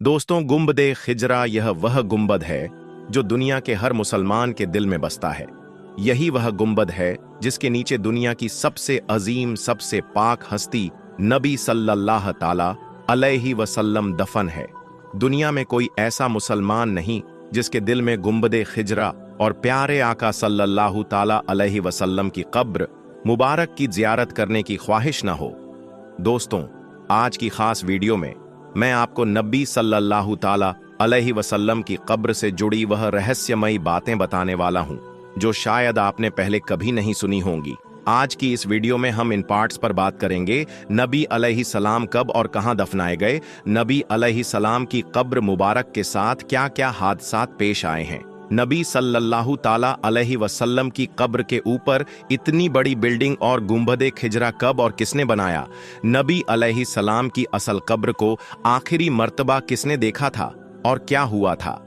दोस्तों, गुंबद खिजरा यह वह गुंबद है जो दुनिया के हर मुसलमान के दिल में बसता है। यही वह गुंबद है जिसके नीचे दुनिया की सबसे अजीम, सबसे पाक हस्ती नबी सल्लल्लाहु ताला अलैहि वसल्लम दफन है। दुनिया में कोई ऐसा मुसलमान नहीं जिसके दिल में गुंबद खिजरा और प्यारे आका सल्लल्लाहु ताला अलैहि वसल्लम की कब्र मुबारक की जियारत करने की ख्वाहिश न हो। दोस्तों, आज की खास वीडियो में मैं आपको नबी सल्लल्लाहु ताला अलैहि वसल्लम की कब्र से जुड़ी वह रहस्यमयी बातें बताने वाला हूं जो शायद आपने पहले कभी नहीं सुनी होंगी। आज की इस वीडियो में हम इन पार्ट्स पर बात करेंगे। नबी अलैहि सलाम कब और कहां दफनाए गए, नबी अलैहि सलाम की कब्र मुबारक के साथ क्या क्या हादसात पेश आए हैं, नबी सल्लल्लाहु ताला अलैहि वसल्लम की कब्र के ऊपर इतनी बड़ी बिल्डिंग और गुंबद खिजरा कब और किसने बनाया, नबी अलैहि सलाम की असल कब्र को आखिरी मर्तबा किसने देखा था और क्या हुआ था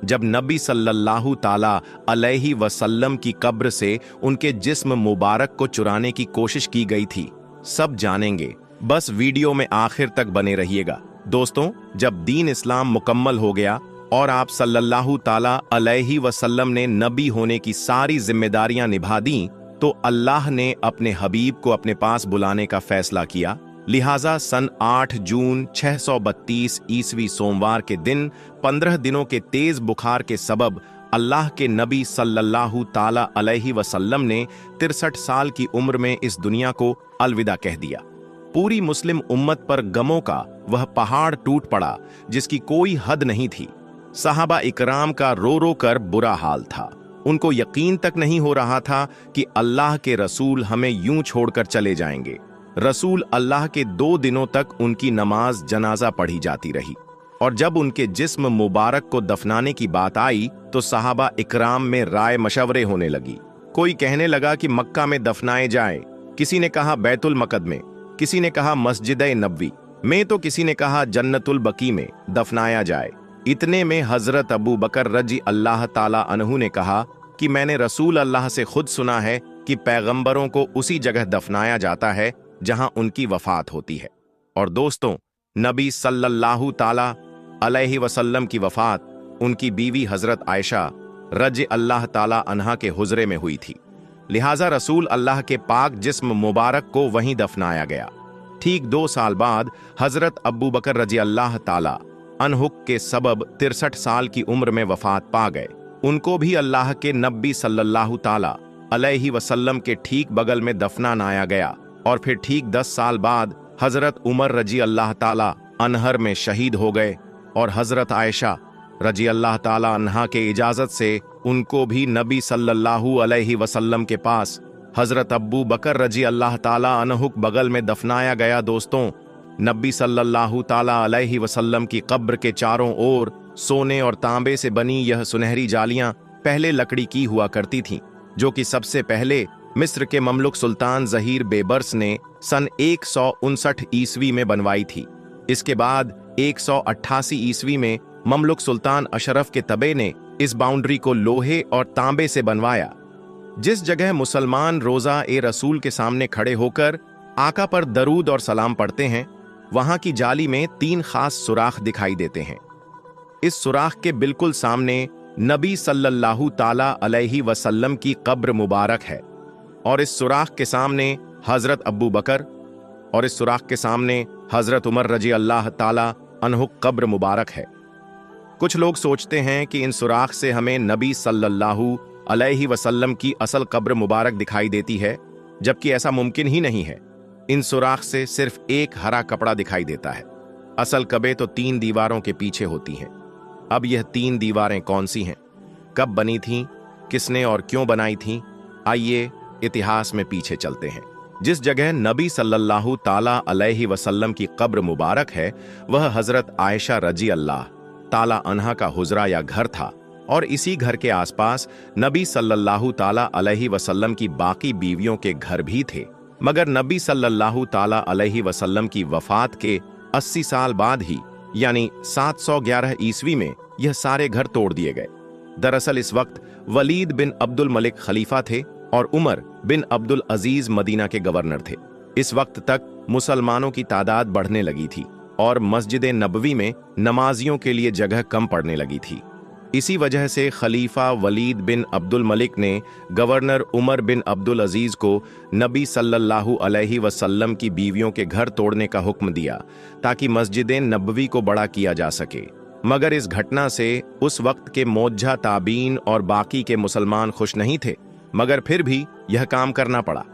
जब नबी सल्लल्लाहु ताला अलैहि वसल्लम की कब्र से उनके जिस्म मुबारक को चुराने की कोशिश की गई थी, सब जानेंगे। बस वीडियो में आखिर तक बने रहिएगा। दोस्तों, जब दीन इस्लाम मुकम्मल हो गया और आप सल्लल्लाहु ताला अलैहि वसल्लम ने नबी होने की सारी जिम्मेदारियां निभा दी, तो अल्लाह ने अपने हबीब को अपने पास बुलाने का फैसला किया। लिहाजा सन 8 जून 632 ईस्वी सोमवार के दिन 15 दिनों के तेज बुखार के सबब अल्लाह के नबी सल्लल्लाहु ताला अलैहि वसल्लम ने 63 साल की उम्र में इस दुनिया को अलविदा कह दिया। पूरी मुस्लिम उम्मत पर गमों का वह पहाड़ टूट पड़ा जिसकी कोई हद नहीं थी। सहाबा इकराम का रो रो कर बुरा हाल था। उनको यकीन तक नहीं हो रहा था कि अल्लाह के रसूल हमें यूं छोड़कर चले जाएंगे। रसूल अल्लाह के 2 दिनों तक उनकी नमाज जनाजा पढ़ी जाती रही, और जब उनके जिस्म मुबारक को दफनाने की बात आई तो सहाबा इकराम में राय मशवरे होने लगी। कोई कहने लगा कि मक्का में दफनाए जाए, किसी ने कहा बैतुल मक़द में, किसी ने कहा मस्जिद नबवी में, तो किसी ने कहा जन्नतुल बकी में दफनाया जाए। इतने में हजरत अबू बकर रजी अल्लाह ताला अन्हु ने कहा कि मैंने रसूल अल्लाह से खुद सुना है कि पैगंबरों को उसी जगह दफनाया जाता है जहां उनकी वफात होती है। और दोस्तों, नबी सल्लल्लाहु ताला अलैहि वसल्लम की वफात उनकी बीवी हजरत आयशा रजी अल्लाह ताला अन्हा के हुजरे में हुई थी। लिहाजा रसूल अल्लाह के पाक जिस्म मुबारक को वहीं दफनाया गया। ठीक 2 साल बाद हजरत अबू बकर रजी अल्लाह ताला अनहुक के सबब 63 साल की उम्र में वफात पा गए। उनको भी अल्लाह के नबी सल्लल्लाहु ताला अलैहि वसल्लम के ठीक बगल में दफनाया गया। और फिर ठीक 10 साल बाद हजरत उमर रजी अल्लाह ताला अनहर में शहीद हो गए, और हजरत आयशा रजी अल्लाह ताला अन्हा के इजाजत से उनको भी नबी सल्लल्लाहु अलैहि वसल्लम के पास हजरत अब्बू बकर रजी अल्लाह ताला अनहुक बगल में दफनाया गया। दोस्तों, नबी सल्लल्लाहु ताला अलैहि वसल्लम की कब्र के चारों ओर सोने और तांबे से बनी यह सुनहरी जालियां पहले लकड़ी की हुआ करती थीं, जो कि सबसे पहले मिस्र के ममलुक सुल्तान जहीर बेबर्स ने सन 159 ईस्वी में बनवाई थी। इसके बाद 188 ईस्वी में ममलुक सुल्तान अशरफ के तबे ने इस बाउंड्री को लोहे और तांबे से बनवाया। जिस जगह मुसलमान रोजा ए रसूल के सामने खड़े होकर आका पर दरूद और सलाम पढ़ते हैं, वहां की जाली में 3 खास सुराख दिखाई देते हैं। इस सुराख के बिल्कुल सामने नबी सल्लल्लाहु ताला अलैहि वसल्लम की कब्र मुबारक है, और इस सुराख के सामने हजरत अब्बू बकर, और इस सुराख के सामने हजरत उमर रजी अल्लाह ताला अनहु कब्र मुबारक है। कुछ लोग सोचते हैं कि इन सुराख से हमें नबी सल्लल्लाहु अलैहि वसल्लम की असल कब्र मुबारक दिखाई देती है, जबकि ऐसा मुमकिन ही नहीं है। इन सुराख से सिर्फ एक हरा कपड़ा दिखाई देता है। असल कब्रें तो 3 दीवारों के पीछे होती हैं। अब यह 3 दीवारें कौन सी हैं, कब बनी थीं, किसने और क्यों बनाई थीं, आइए इतिहास में पीछे चलते हैं। जिस जगह नबी सल्लल्लाहु ताला अलैहि वसल्लम की कब्र मुबारक है, वह हजरत आयशा रजी अल्लाह ताला अन्हा का हुजरा या घर था, और इसी घर के आसपास नबी सल्लल्लाहु ताला अलैहि वसल्लम की बाकी बीवियों के घर भी थे। मगर नबी सल्लल्लाहु ताला अलैहि वसल्लम की वफात के 80 साल बाद ही, यानी 711 ईस्वी में यह सारे घर तोड़ दिए गए। दरअसल इस वक्त वलीद बिन अब्दुल मलिक खलीफा थे और उमर बिन अब्दुल अजीज मदीना के गवर्नर थे। इस वक्त तक मुसलमानों की तादाद बढ़ने लगी थी। और मस्जिद नबवी में नमाजियों के लिए जगह कम पड़ने लगी थी। इसी वजह से खलीफा वलीद बिन अब्दुल मलिक ने गवर्नर उमर बिन अब्दुल अजीज को नबी सल्लल्लाहु अलैहि वसल्लम की बीवियों के घर तोड़ने का हुक्म दिया ताकि मस्जिद नबवी को बड़ा किया जा सके। मगर इस घटना से उस वक्त के मौजूदा ताबीन और बाकी के मुसलमान खुश नहीं थे, मगर फिर भी यह काम करना पड़ा।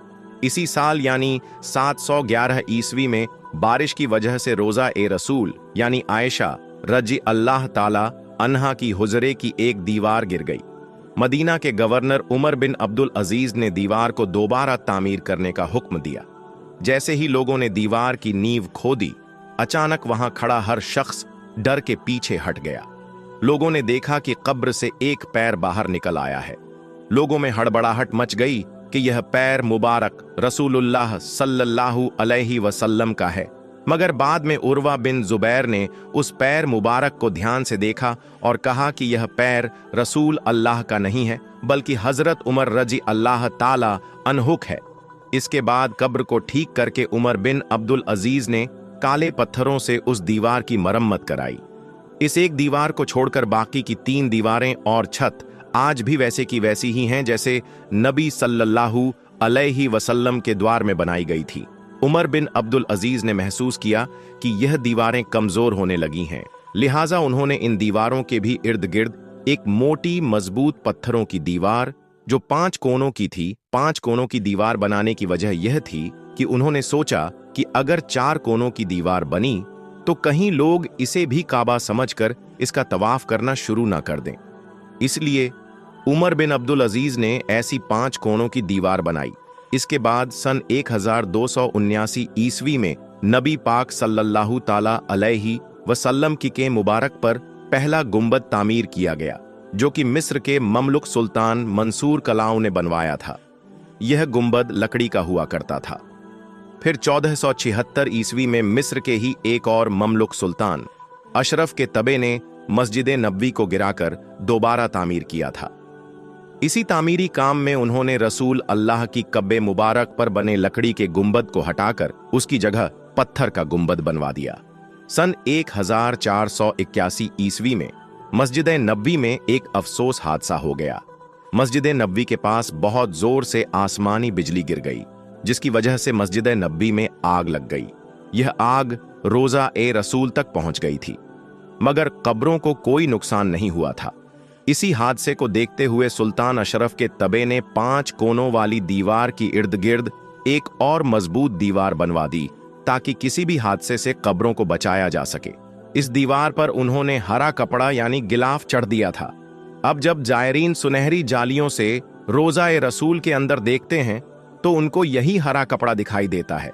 इसी साल यानी 711 ईस्वी में बारिश की वजह से रोजा ए रसूल यानी आयशा रजी अल्लाह ताला अन्हा की हुजरे की एक दीवार गिर गई। मदीना के गवर्नर उमर बिन अब्दुल अजीज ने दीवार को दोबारा तामीर करने का हुक्म दिया। जैसे ही लोगों ने दीवार की नींव खोदी, अचानक वहां खड़ा हर शख्स डर के पीछे हट गया। लोगों ने देखा कि कब्र से एक पैर बाहर निकल आया है। लोगों में हड़बड़ाहट मच गई कि यह पैर मुबारक रसूलुल्लाह सल्लल्लाहु अलैहि वसल्लम का है। मगर बाद में उर्वा बिन जुबैर ने उस पैर मुबारक को ध्यान से देखा और कहा कि यह पैर रसूल अल्लाह का नहीं है, बल्कि हजरत उमर रजी अल्लाह ताला अनहुक है। इसके बाद कब्र को ठीक करके उमर बिन अब्दुल अजीज ने काले पत्थरों से उस दीवार की मरम्मत कराई। इस एक दीवार को छोड़कर बाकी की 3 दीवारें और छत आज भी वैसे की वैसी ही हैं जैसे नबी सल्लल्लाहु अलैहि वसल्लम के द्वार में बनाई गई थी। उमर बिन अब्दुल अजीज ने महसूस किया कि यह दीवारें कमजोर होने लगी हैं, लिहाजा उन्होंने इन दीवारों के भी इर्द गिर्द एक मोटी मजबूत पत्थरों की दीवार जो 5 कोनों की थी, 5 कोनों की दीवार बनाने की वजह यह थी कि उन्होंने सोचा कि अगर 4 कोनों की दीवार बनी तो कहीं लोग इसे भी काबा समझकर इसका तवाफ करना शुरू ना कर दें। इसलिए उमर बिन अब्दुल अजीज ने ऐसी 5 कोनों की दीवार बनाई। इसके बाद सन 1279 ईस्वी में नबी पाक सल्लल्लाहु ताला अलैहि वसल्लम की के मुबारक पर पहला गुंबद तामीर किया गया, जो कि मिस्र के ममलुक सुल्तान मंसूर कलाऊ ने बनवाया था। यह गुंबद लकड़ी का हुआ करता था। फिर 1476 ईस्वी में मिस्र के ही एक और ममलुक सुल्तान अशरफ के तबे ने मस्जिद नबवी को गिराकर दोबारा तामीर किया था। इसी तामीरी काम में उन्होंने रसूल अल्लाह की कब्बे मुबारक पर बने लकड़ी के गुंबद को हटाकर उसकी जगह पत्थर का गुंबद बनवा दिया। सन 1481 ईस्वी में मस्जिद नबवी में एक अफसोस हादसा हो गया। मस्जिद नबवी के पास बहुत जोर से आसमानी बिजली गिर गई, जिसकी वजह से मस्जिद नबवी में आग लग गई। यह आग रोजा ए रसूल तक पहुंच गई थी, मगर कब्रों को कोई नुकसान नहीं हुआ था। इसी हादसे को देखते हुए सुल्तान अशरफ के तबे ने 5 कोनों वाली दीवार की इर्द गिर्द एक और मजबूत दीवार बनवा दी ताकि किसी भी हादसे से कब्रों को बचाया जा सके। इस दीवार पर उन्होंने हरा कपड़ा यानी गिलाफ चढ़ दिया था। अब जब जायरीन सुनहरी जालियों से रोजा ए रसूल के अंदर देखते हैं तो उनको यही हरा कपड़ा दिखाई देता है।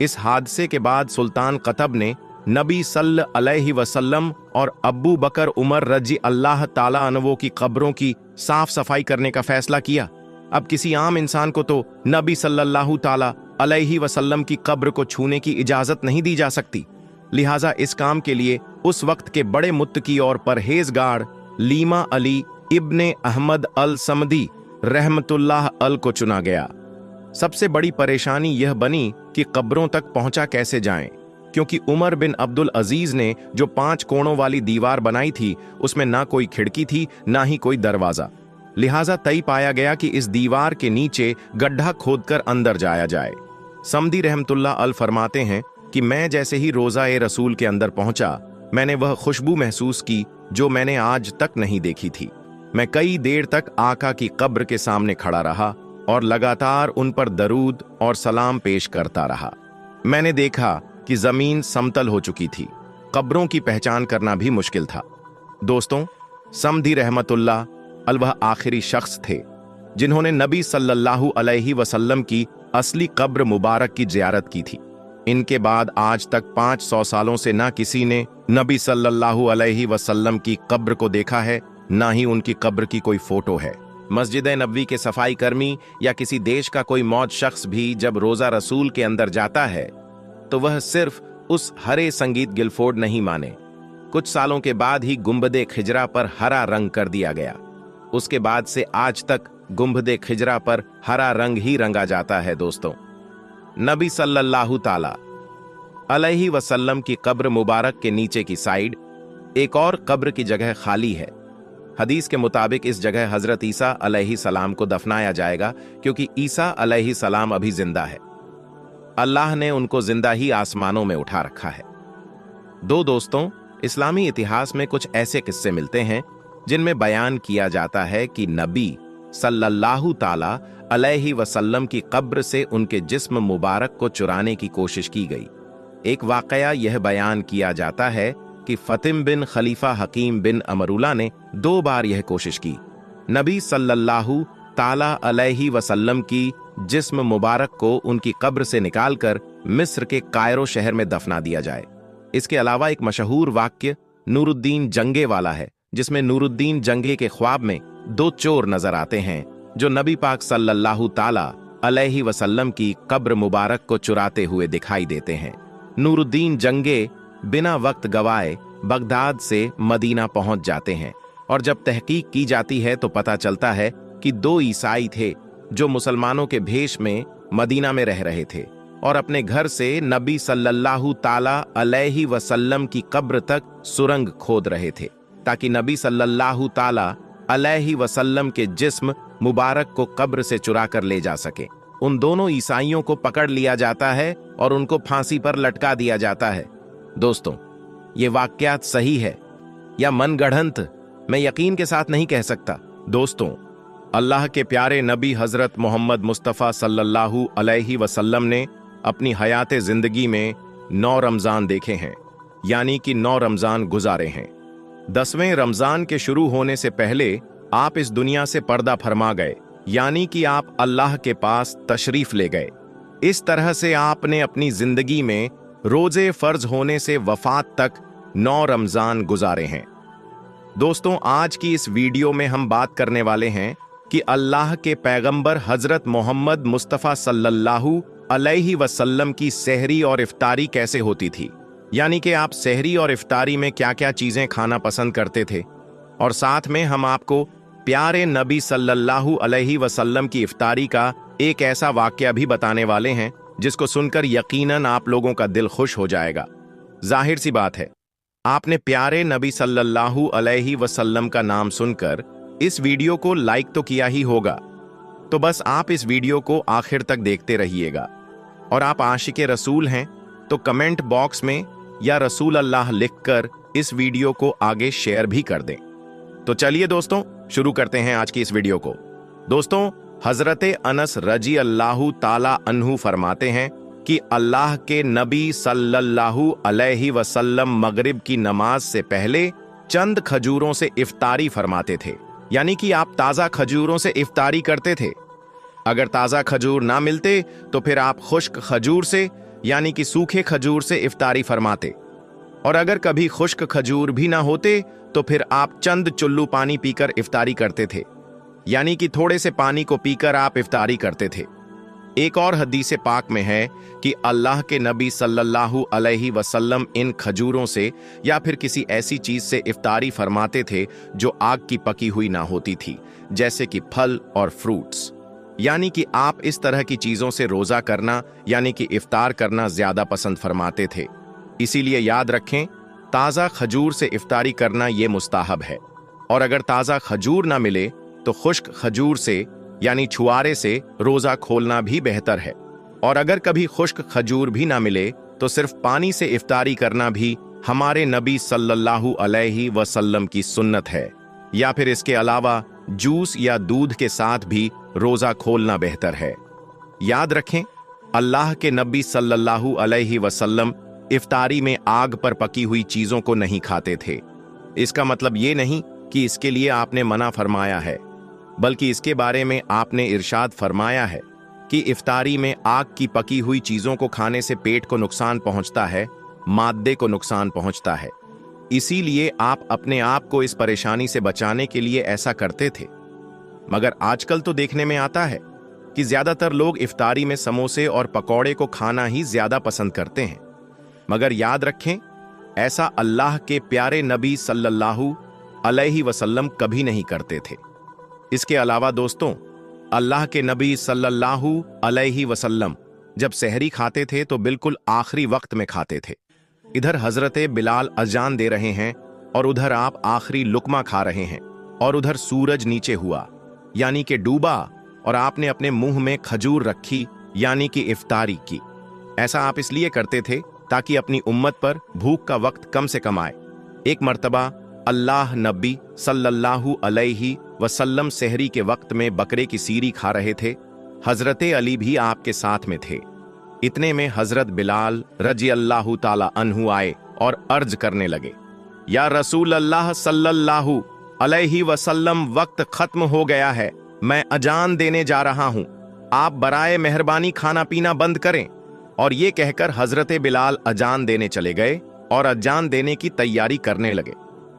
इस हादसे के बाद सुल्तान कतब ने नबी सल्लल्लाहु अलैहि वसल्लम और अब्बू बकर उमर रजी अल्लाह ताला अन्हो की कब्रों की साफ सफाई करने का फैसला किया। अब किसी आम इंसान को तो नबी सल्लल्लाहु ताला अलैहि वसल्लम की कब्र को छूने की इजाजत नहीं दी जा सकती। लिहाजा इस काम के लिए उस वक्त के बड़े मुत्तकी और परहेजगार लीमा अली इब्ने अहमद अल समदी रहमतुल्लाह अल को चुना गया। सबसे बड़ी परेशानी यह बनी कि कब्रों तक पहुंचा कैसे जाएं, क्योंकि उमर बिन अब्दुल अजीज ने जो 5 कोणों वाली दीवार बनाई थी उसमें ना कोई खिड़की थी ना ही कोई दरवाजा। लिहाजा तय पाया गया कि इस दीवार के नीचे गड्ढा खोदकर अंदर जाया जाए। समदी रहमतुल्लाह अल फरमाते हैं कि मैं जैसे ही रोजा ए रसूल के अंदर पहुंचा, मैंने वह खुशबू महसूस की जो मैंने आज तक नहीं देखी थी। मैं कई देर तक आका की कब्र के सामने खड़ा रहा और लगातार उन पर दरूद और सलाम पेश करता रहा। मैंने देखा कि जमीन समतल हो चुकी थी, कब्रों की पहचान करना भी मुश्किल था। दोस्तों, समदी रहमतुल्लाह अल वह आखिरी शख्स थे जिन्होंने नबी सल्लल्लाहु अलैहि वसल्लम की असली कब्र मुबारक की जियारत की थी। इनके बाद आज तक 500 सालों से ना किसी ने नबी सल्लल्लाहु अलैहि वसल्लम की कब्र को देखा है, ना ही उनकी कब्र की कोई फोटो है। मस्जिद नबवी के सफाई कर्मी या किसी देश का कोई मौज शख्स भी जब रोजा रसूल के अंदर जाता है तो वह सिर्फ उस हरे संगीत गिलफोर्ड नहीं माने। कुछ सालों के बाद ही गुंबदे खिजरा पर हरा रंग कर दिया गया। उसके बाद से आज तक गुंबदे खिजरा पर हरा रंग ही रंगा जाता है। दोस्तों, नबी सल्लल्लाहु ताला अलैहि वसल्लम की कब्र मुबारक के नीचे की साइड एक और कब्र की जगह खाली है। हदीस के मुताबिक इस जगह हजरत ईसा अलैहि सलाम को दफनाया जाएगा, क्योंकि ईसा अलैहि सलाम अभी जिंदा है। अल्लाह ने उनको जिंदा ही आसमानों में उठा रखा है। दोस्तों, इस्लामी इतिहास में कुछ ऐसे किस्से मिलते हैं जिनमें बयान किया जाता है कि नबी सल्लल्लाहु ताला अलैहि वसल्लम की कब्र से उनके जिस्म मुबारक को चुराने की कोशिश की गई। एक वाकया यह बयान किया जाता है कि फतिम बिन खलीफा हकीम बिन अमरुल्ला ने 2 बार यह कोशिश की। नबी सल्लल्लाहु ताला अलैहि वसल्लम की जिस्म मुबारक को उनकी कब्र से निकालकर मिस्र के कायरो शहर में दफना दिया जाए। इसके अलावा एक मशहूर वाक्य नूरुद्दीन जंगे वाला है, जिसमें नूरुद्दीन जंगे के ख्वाब में 2 चोर नजर आते हैं जो नबी पाक सल्लल्लाहु ताला अलैहि वसल्लम की कब्र मुबारक को चुराते हुए दिखाई देते हैं। नूरुद्दीन जंगे बिना वक्त गवाए बगदाद से मदीना पहुंच जाते हैं, और जब तहकीक की जाती है तो पता चलता है कि 2 ईसाई थे जो मुसलमानों के भेष में मदीना में रह रहे थे और अपने घर से नबी सल्लल्लाहु ताला अलैहि वसल्लम की कब्र तक सुरंग खोद रहे थे, ताकि नबी सल्लल्लाहु ताला अलैहि वसल्लम के जिस्म मुबारक को कब्र से चुरा कर ले जा सके। उन दोनों ईसाइयों को पकड़ लिया जाता है और उनको फांसी पर लटका दिया जाता है। दोस्तों, ये वाकयात सही है या मनगढ़ंत, मैं यकीन के साथ नहीं कह सकता। दोस्तों, अल्लाह के प्यारे नबी हजरत मोहम्मद मुस्तफ़ा सल्लल्लाहु अलैहि वसल्लम ने अपनी हयात जिंदगी में 9 रमजान देखे हैं, यानी कि 9 रमजान गुजारे हैं। 10वें रमजान के शुरू होने से पहले आप इस दुनिया से पर्दा फरमा गए, यानी कि आप अल्लाह के पास तशरीफ ले गए। इस तरह से आपने अपनी जिंदगी में रोजे फर्ज होने से वफात तक 9 रमजान गुजारे हैं। दोस्तों, आज की इस वीडियो में हम बात करने वाले हैं कि अल्लाह के पैगंबर हजरत मोहम्मद मुस्तफ़ा सल्लल्लाहु अलैहि वसल्लम की सहरी और इफ्तारी कैसे होती थी, यानी कि आप सहरी और इफ्तारी में क्या क्या चीजें खाना पसंद करते थे। और साथ में हम आपको प्यारे नबी सल्लल्लाहु अलैहि वसल्लम की इफ्तारी का एक ऐसा वाकया भी बताने वाले हैं जिसको सुनकर यकीनन आप लोगों का दिल खुश हो जाएगा। जाहिर सी बात है, आपने प्यारे नबी सल्लल्लाहु अलैहि वसल्लम का नाम सुनकर इस वीडियो को लाइक तो किया ही होगा, तो बस आप इस वीडियो को आखिर तक देखते रहिएगा। और आप आशिके रसूल हैं तो कमेंट बॉक्स में या रसूल अल्लाह लिखकर इस वीडियो को आगे शेयर भी कर दें। तो चलिए दोस्तों, शुरू करते हैं आज की इस वीडियो को। दोस्तों, हजरत अनस रजी अल्लाहु ताला अन्हु फरमाते हैं कि अल्लाह के नबी सल्लल्लाहु अलैहि वसल्लम मगरिब की नमाज से पहले चंद खजूरों से इफ्तारी फरमाते थे, यानी कि आप ताज़ा खजूरों से इफ्तारी करते थे। अगर ताज़ा खजूर ना मिलते तो फिर आप खुश्क खजूर से, यानी कि सूखे खजूर से इफ्तारी फरमाते, और अगर कभी खुश्क खजूर भी ना होते तो फिर आप चंद चुल्लू पानी पीकर इफ्तारी करते थे, यानी कि थोड़े से पानी को पीकर आप इफ्तारी करते थे। एक और हदीस पाक में है कि अल्लाह के नबी सल्लल्लाहु अलैहि वसल्लम इन खजूरों से या फिर किसी ऐसी चीज से इफ्तारी फरमाते थे जो आग की पकी हुई ना होती थी, जैसे कि फल और फ्रूट्स, यानी कि आप इस तरह की चीजों से रोजा करना यानी कि इफ्तार करना ज्यादा पसंद फरमाते थे। इसीलिए याद रखें, ताज़ा खजूर से इफ्तारी करना ये मुस्ताहब है, और अगर ताज़ा खजूर ना मिले तो खुश्क खजूर से यानी छुआरे से रोजा खोलना भी बेहतर है। और अगर कभी खुश्क खजूर भी ना मिले तो सिर्फ पानी से इफ्तारी करना भी हमारे नबी सल्लल्लाहु अलैहि वसल्लम की सुन्नत है, या फिर इसके अलावा जूस या दूध के साथ भी रोजा खोलना बेहतर है। याद रखें, अल्लाह के नबी सल्लल्लाहु अलैहि वसल्लम इफ्तारी में आग पर पकी हुई चीजों को नहीं खाते थे। इसका मतलब ये नहीं कि इसके लिए आपने मना फरमाया है, बल्कि इसके बारे में आपने इरशाद फरमाया है कि इफ्तारी में आग की पकी हुई चीजों को खाने से पेट को नुकसान पहुंचता है, मादे को नुकसान पहुंचता है। इसीलिए आप अपने आप को इस परेशानी से बचाने के लिए ऐसा करते थे। मगर आजकल तो देखने में आता है कि ज्यादातर लोग इफ्तारी में समोसे और पकौड़े को खाना ही ज्यादा पसंद करते हैं। मगर याद रखें, ऐसा अल्लाह के प्यारे नबी सल्लल्लाहु अलैहि वसल्लम कभी नहीं करते थे। इसके अलावा दोस्तों, अल्लाह के नबी सल्लल्लाहु अलैहि वसल्लम जब सहरी खाते थे तो बिल्कुल आखिरी वक्त में खाते थे। इधर हजरत बिलाल अजान दे रहे हैं और उधर आप आखिरी लुकमा खा रहे हैं, और उधर सूरज नीचे हुआ यानी कि डूबा, और आपने अपने मुंह में खजूर रखी यानी कि इफ्तारी की। ऐसा आप इसलिए करते थे ताकि अपनी उम्मत पर भूख का वक्त कम से कम आए। एक मर्तबा अल्लाह नबी सल्लल्लाहु अलैहि वसल्लम सहरी के वक्त में बकरे की सीरी खा रहे थे। हजरत अली भी आपके साथ में थे। इतने में हजरत बिलाल रजी अल्लाहु ताला अन्हु आए और अर्ज करने लगे, या रसूल अल्लाह सल्लल्लाहु अलैहि वसल्लम, वक्त खत्म हो गया है, मैं अजान देने जा रहा हूं, आप बराए मेहरबानी खाना पीना बंद करें। और ये कहकर हजरत बिलाल अजान देने चले गए और अजान देने की तैयारी करने लगे।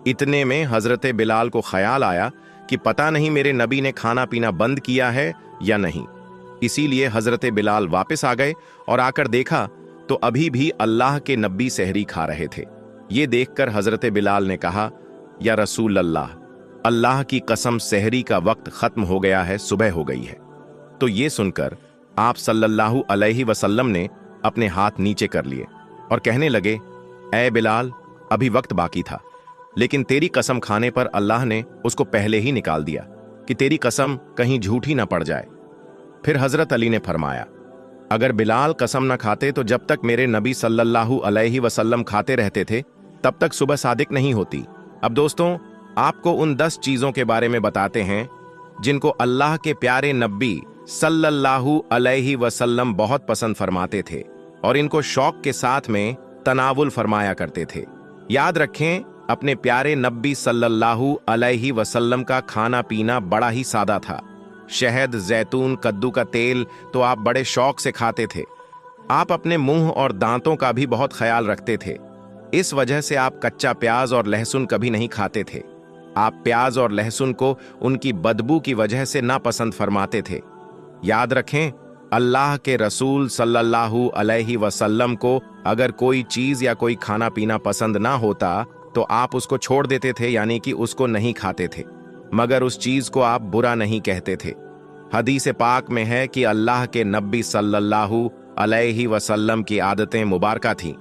इतने में हजरत बिलाल को ख्याल आया कि पता नहीं मेरे नबी ने खाना पीना बंद किया है या नहीं। इसीलिए हजरत बिलाल वापस आ गए और आकर देखा तो अभी भी अल्लाह के नबी सहरी खा रहे थे। ये देखकर हजरत बिलाल ने कहा, या रसूल अल्लाह, अल्लाह की कसम सहरी का वक्त खत्म हो गया है, सुबह हो गई है। तो ये सुनकर आप सल्लल्लाहु अलैहि वसल्लम ने अपने हाथ नीचे कर लिए और कहने लगे, ऐ बिलाल, अभी वक्त बाकी था, लेकिन तेरी कसम खाने पर अल्लाह ने उसको पहले ही निकाल दिया कि तेरी कसम कहीं झूठी ना पड़ जाए। फिर हजरत अली ने फरमाया, अगर बिलाल कसम न खाते तो जब तक मेरे नबी सल्लल्लाहु अलैहि वसल्लम खाते रहते थे तब तक सुबह सादिक नहीं होती। अब दोस्तों, आपको उन 10 चीजों के बारे में बताते हैं जिनको अल्लाह के प्यारे नबी सल्लल्लाहु अलैहि वसल्लम बहुत पसंद फरमाते थे और इनको शौक के साथ में तनावुल फरमाया करते थे। याद रखें, अपने प्यारे नबी सल्लल्लाहु अलैहि वसल्लम का खाना पीना बड़ा ही सादा था। शहद, जैतून, कद्दू का तेल तो आप बड़े शौक से खाते थे। आप अपने मुंह और दांतों का भी बहुत ख्याल रखते थे। इस वजह से आप कच्चा प्याज और लहसुन कभी नहीं खाते थे। आप प्याज और लहसुन को उनकी बदबू की वजह से नापसंद फरमाते थे। याद रखें, अल्लाह के रसूल सल्लल्लाहु अलैहि वसल्लम को अगर कोई चीज या कोई खाना पीना पसंद ना होता तो आप उसको छोड़ देते थे, यानी कि उसको नहीं खाते थे, मगर उस चीज को आप बुरा नहीं कहते थे। हदीस पाक में है कि अल्लाह के नबी सल्लल्लाहु अलैहि वसल्लम की आदतें मुबारका थीं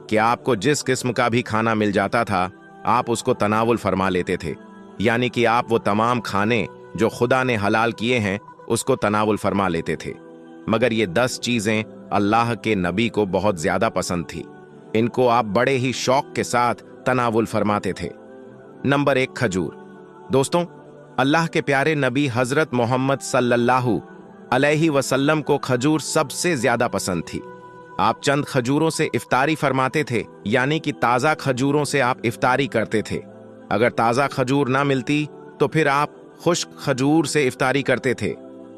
कि आपको जिस किस्म का भी खाना मिल जाता था आप उसको तनावुल फरमा लेते थे, यानी कि आप वो तमाम खाने जो खुदा ने हलाल किए हैं उसको तनावुल फरमा लेते थे। मगर ये 10 चीजें अल्लाह के नबी को बहुत ज्यादा पसंद थी। इनको आप बड़े ही शौक के साथ तनावुल फरमाते थे। नंबर 1, खजूर। दोस्तों, अल्लाह के प्यारे नबी हजरत मोहम्मद सल्लल्लाहु अलैहि वसल्लम को खजूर सबसे ज्यादा पसंद थी। आप चंद खजूरों से इफ्तारी फरमाते थे, यानी कि ताज़ा खजूरों से आप इफ्तारी करते थे। अगर ताज़ा खजूर ना मिलती तो फिर आप खुश्क खजूर से इफ्तारी करते थे,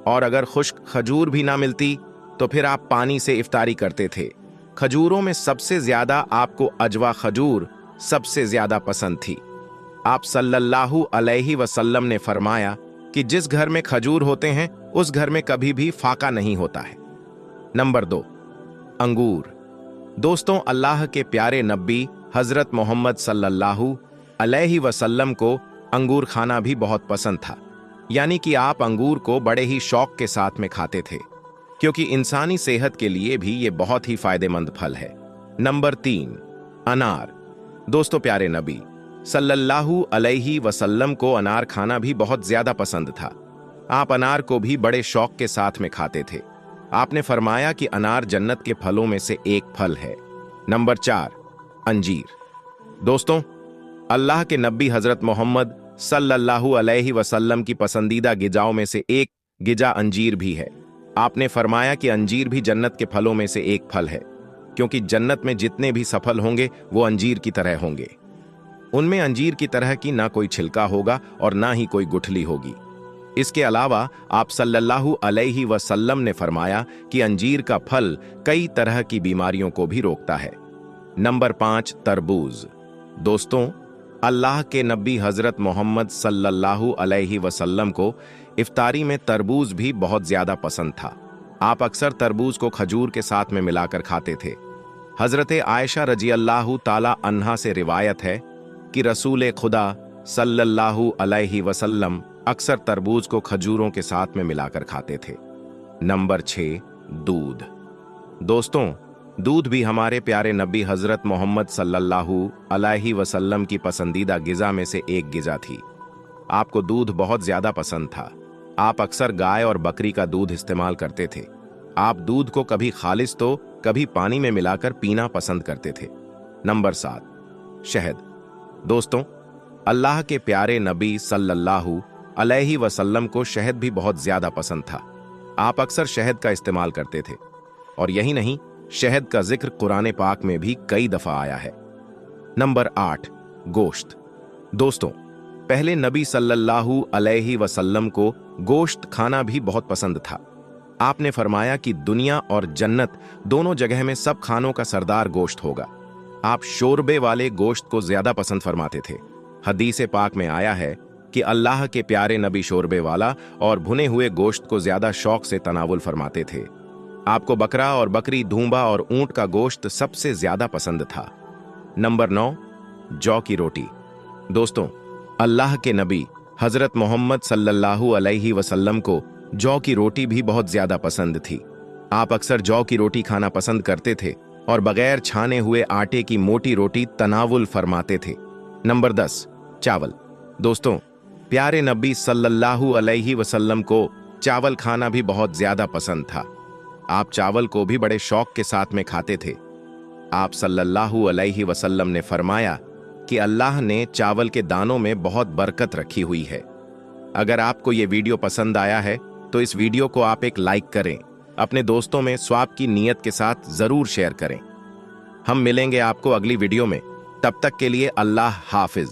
और अगर खुश्क खजूर भी ना मिलती तो फिर आप पानी से इफ्तारी करते थे। खजूरों में सबसे ज्यादा आपको अजवा खजूर सबसे ज्यादा पसंद थी। आप सल्लल्लाहु अलैहि वसल्लम ने फरमाया कि जिस घर में खजूर होते हैं उस घर में कभी भी फाका नहीं होता है। नंबर 2, अंगूर। दोस्तों, अल्लाह के प्यारे नबी हजरत मोहम्मद सल्लल्लाहु अलैहि वसल्लम को अंगूर खाना भी बहुत पसंद था, यानी कि आप अंगूर को बड़े ही शौक के साथ में खाते थे, क्योंकि इंसानी सेहत के लिए भी ये बहुत ही फायदेमंद फल है। नंबर 3, अनार। दोस्तों, प्यारे नबी सल्लल्लाहु अलैहि वसल्लम को अनार खाना भी बहुत ज्यादा पसंद था। आप अनार को भी बड़े शौक के साथ में खाते थे। आपने फरमाया कि अनार जन्नत के फलों में से एक फल है। नंबर 4, अंजीर। दोस्तों, अल्लाह के नबी हजरत मोहम्मद सल्लल्लाहु अलैहि वसल्लम की पसंदीदा गिजाओं में से एक गिजा अंजीर भी है। आपने फरमाया कि अंजीर भी जन्नत के फलों में से एक फल है, क्योंकि जन्नत में जितने भी सफल होंगे वो अंजीर की तरह होंगे। उनमें अंजीर की तरह की ना कोई छिलका होगा और ना ही कोई गुठली होगी। इसके अलावा आप सल्लल्लाहु अलैहि वसल्लम ने फरमाया कि अंजीर का फल कई तरह की बीमारियों को भी रोकता है। नंबर 5, तरबूज। दोस्तों, अल्लाह के नबी हजरत मोहम्मद सल्लल्लाहु अलैहि वसल्लम को इफ्तारी में तरबूज भी बहुत ज्यादा पसंद था। आप अक्सर तरबूज को खजूर के साथ में मिलाकर खाते थे। हजरत आयशा रजी अल्लाहु ताला अन्हा से रिवायत है कि रसूल खुदा सल्लल्लाहु अलैहि वसल्लम अक्सर तरबूज को खजूरों के साथ में मिलाकर खाते थे। नंबर 6, दूध। दोस्तों, दूध भी हमारे प्यारे नबी हजरत मोहम्मद सल्लल्लाहु अलैहि वसल्लम की पसंदीदा गिज़ा में से एक गिज़ा थी। आपको दूध बहुत ज्यादा पसंद था। आप अक्सर गाय और बकरी का दूध इस्तेमाल करते थे। आप दूध को कभी खालिस तो कभी पानी में मिलाकर पीना पसंद करते थे। नंबर 7, शहद। दोस्तों, अल्लाह के प्यारे नबी सल्लल्लाहु अलैहि वसल्लम को शहद भी बहुत ज्यादा पसंद था। आप अक्सर शहद का इस्तेमाल करते थे, और यही नहीं, शहद का जिक्र कुरान पाक में भी कई दफा आया है। नंबर 8, गोश्त। दोस्तों, पहले नबी सल्लल्लाहु अलैहि वसल्लम को गोश्त खाना भी बहुत पसंद था। आपने फरमाया कि दुनिया और जन्नत दोनों जगह में सब खानों का सरदार गोश्त होगा। आप शोरबे वाले गोश्त को ज्यादा पसंद फरमाते थे। हदीस पाक में आया है कि अल्लाह के प्यारे नबी शोरबे वाला और भुने हुए गोश्त को ज्यादा शौक से तनावुल फरमाते थे। आपको बकरा और बकरी, दूंबा और ऊंट का गोश्त सबसे ज्यादा पसंद था। नंबर 9, जौ की रोटी। दोस्तों, अल्लाह के नबी हजरत मोहम्मद सल्लल्लाहु अलैहि वसल्लम को जौ की रोटी भी बहुत ज्यादा पसंद थी। आप अक्सर जौ की रोटी खाना पसंद करते थे और बगैर छाने हुए आटे की मोटी रोटी तनावुल फरमाते थे। नंबर 10, चावल। दोस्तों, प्यारे नबी सल्लल्लाहु अलैहि वसल्लम को चावल खाना भी बहुत ज्यादा पसंद था। आप चावल को भी बड़े शौक के साथ में खाते थे। आप सल्लल्लाहु अलैहि वसल्लम ने फरमाया कि अल्लाह ने चावल के दानों में बहुत बरकत रखी हुई है। अगर आपको ये वीडियो पसंद आया है तो इस वीडियो को आप एक लाइक करें, अपने दोस्तों में स्वाब की नीयत के साथ जरूर शेयर करें। हम मिलेंगे आपको अगली वीडियो में। तब तक के लिए अल्लाह हाफिज।